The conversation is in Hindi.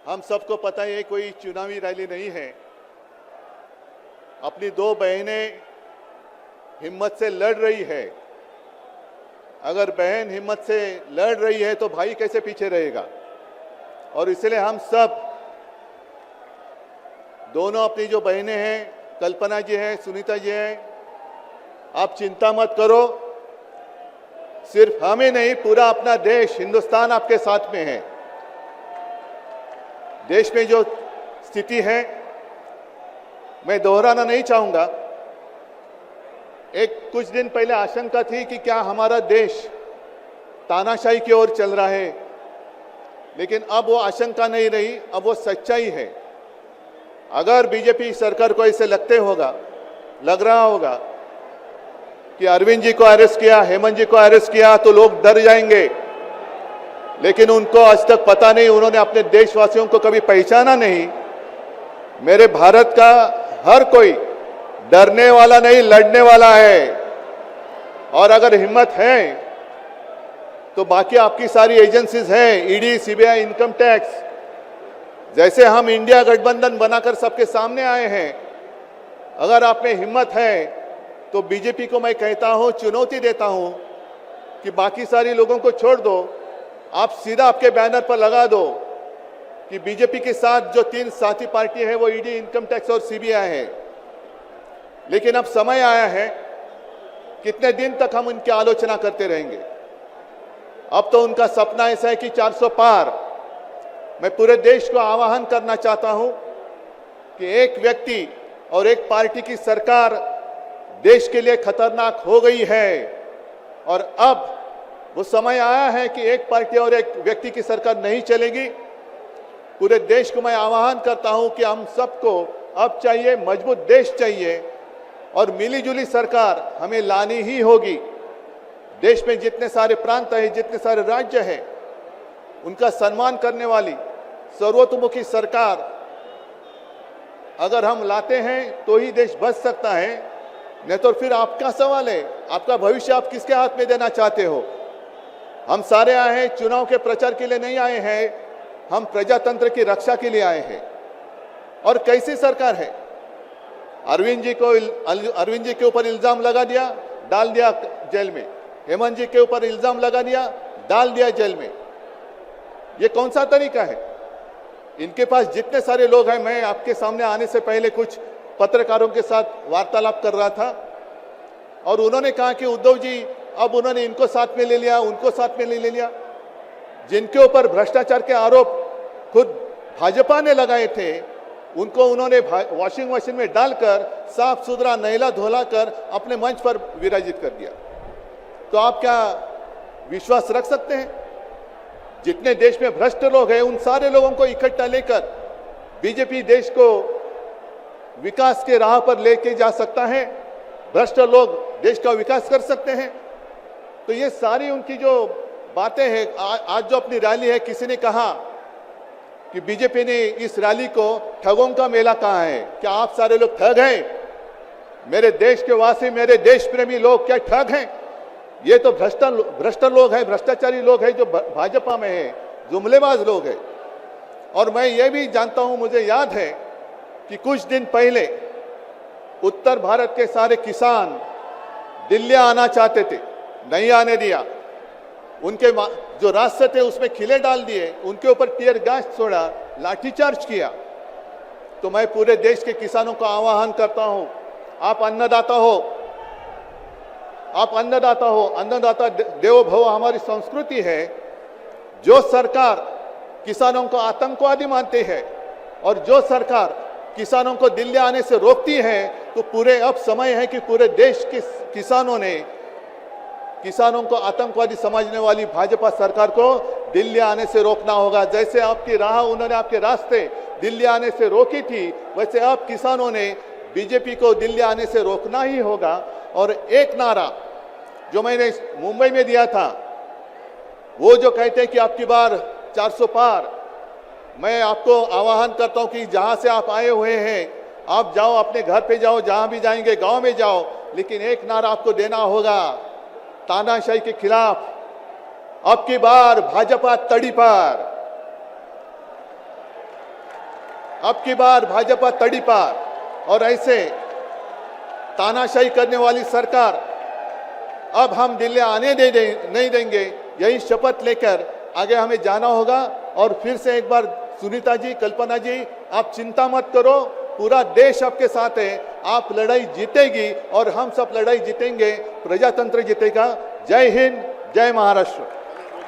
हम सबको पता है कोई चुनावी रैली नहीं है। अपनी दो बहनें हिम्मत से लड़ रही है। अगर बहन हिम्मत से लड़ रही है तो भाई कैसे पीछे रहेगा। और इसलिए हम सब दोनों अपनी जो बहनें हैं, कल्पना जी हैं, सुनीता जी हैं, आप चिंता मत करो। सिर्फ हमें नहीं, पूरा अपना देश हिंदुस्तान आपके साथ में है। देश में जो स्थिति है मैं दोहराना नहीं चाहूंगा। एक कुछ दिन पहले आशंका थी कि क्या हमारा देश तानाशाही की ओर चल रहा है, लेकिन अब वो आशंका नहीं रही, अब वो सच्चाई है। अगर बीजेपी सरकार को ऐसे लग रहा होगा कि अरविंद जी को अरेस्ट किया, हेमंत जी को अरेस्ट किया तो लोग डर जाएंगे, लेकिन उनको आज तक पता नहीं, उन्होंने अपने देशवासियों को कभी पहचाना नहीं। मेरे भारत का हर कोई डरने वाला नहीं, लड़ने वाला है। और अगर हिम्मत है तो बाकी आपकी सारी एजेंसीज हैं, ईडी, सीबीआई, इनकम टैक्स, जैसे हम इंडिया गठबंधन बनाकर सबके सामने आए हैं। अगर आप में हिम्मत है तो बीजेपी को मैं कहता हूं, चुनौती देता हूं कि बाकी सारी लोगों को छोड़ दो, आप सीधा आपके बैनर पर लगा दो कि बीजेपी के साथ जो 3 साथी पार्टी है वो ईडी, इनकम टैक्स और सीबीआई है। लेकिन अब समय आया है, कितने दिन तक हम उनकी आलोचना करते रहेंगे। अब तो उनका सपना ऐसा है कि 400 पार। मैं पूरे देश को आह्वान करना चाहता हूं कि एक व्यक्ति और एक पार्टी की सरकार देश के लिए खतरनाक हो गई है, और अब वो समय आया है कि एक पार्टी और एक व्यक्ति की सरकार नहीं चलेगी। पूरे देश को मैं आह्वान करता हूं कि हम सबको अब चाहिए, मजबूत देश चाहिए, और मिलीजुली सरकार हमें लानी ही होगी। देश में जितने सारे प्रांत हैं, जितने सारे राज्य हैं, उनका सम्मान करने वाली सर्वतोमुखी सरकार अगर हम लाते हैं तो ही देश बच सकता है। नहीं तो फिर आपका सवाल है, आपका भविष्य आप किसके हाथ में देना चाहते हो। हम सारे आए हैं चुनाव के प्रचार के लिए नहीं आए हैं, हम प्रजातंत्र की रक्षा के लिए आए हैं। और कैसी सरकार है। अरविंद जी के ऊपर इल्जाम लगा दिया, डाल दिया जेल में। हेमंत जी के ऊपर इल्जाम लगा दिया, डाल दिया जेल में। ये कौन सा तरीका है। इनके पास जितने सारे लोग हैं, मैं आपके सामने आने से पहले कुछ पत्रकारों के साथ वार्तालाप कर रहा था और उन्होंने कहा कि उद्धव जी अब उन्होंने इनको साथ में ले लिया, उनको साथ में ले लिया। जिनके ऊपर भ्रष्टाचार के आरोप खुद भाजपा ने लगाए थे, उनको उन्होंने वॉशिंग मशीन में डालकर साफ सुथरा नहला धोला कर अपने मंच पर विराजित कर दिया। तो आप क्या विश्वास रख सकते हैं। जितने देश में भ्रष्ट लोग हैं, उन सारे लोगों को इकट्ठा लेकर बीजेपी देश को विकास के राह पर लेके जा सकता है। भ्रष्ट लोग देश का विकास कर सकते हैं। तो ये सारी उनकी जो बातें हैं, आज जो अपनी रैली है, किसी ने कहा कि बीजेपी ने इस रैली को ठगों का मेला कहा है। क्या आप सारे लोग ठग हैं। मेरे देश के वासी, मेरे देश प्रेमी लोग क्या ठग हैं। ये तो भ्रष्ट लोग हैं, भ्रष्टाचारी लोग हैं जो भाजपा में है, जुमलेबाज लोग हैं। और मैं ये भी जानता हूं, मुझे याद है कि कुछ दिन पहले उत्तर भारत के सारे किसान दिल्ली आना चाहते थे, नहीं आने दिया। उनके जो रास्ते थे उसमें खिले डाल दिए, उनके ऊपर टीयर गैस छोड़ा, लाठीचार्ज किया। तो मैं पूरे देश के किसानों का आह्वान करता हूं, आप अन्नदाता हो, आप अन्नदाता हो, अन्नदाता देवो भव हमारी संस्कृति है। जो सरकार किसानों को आतंकवादी मानती है और जो सरकार किसानों को दिल्ली आने से रोकती है, तो पूरे अब समय है कि पूरे देश के किसानों ने किसानों को आतंकवादी समझने वाली भाजपा सरकार को दिल्ली आने से रोकना होगा। जैसे आपकी राह, उन्होंने आपके रास्ते दिल्ली आने से रोकी थी, वैसे अब किसानों ने बीजेपी को दिल्ली आने से रोकना ही होगा। और एक नारा जो मैंने मुंबई में दिया था, वो जो कहते हैं कि आपकी बार 400 पार, मैं आपको आह्वान करता हूं कि जहां से आप आए हुए हैं, आप जाओ, अपने घर पे जाओ, जहां भी जाएंगे, गांव में जाओ, लेकिन एक नारा आपको देना होगा तानाशाही के खिलाफ, अब की बार भाजपा तड़ी पर। अब की बार भाजपा तड़ीपार और ऐसे तानाशाही करने वाली सरकार अब हम दिल्ली आने नहीं देंगे। यही शपथ लेकर आगे हमें जाना होगा। और फिर से एक बार सुनीता जी, कल्पना जी, आप चिंता मत करो, पूरा देश आपके साथ है। आप लड़ाई जीतेगी और हम सब लड़ाई जीतेंगे, प्रजातंत्र जीतेगा। जय हिंद, जय महाराष्ट्र।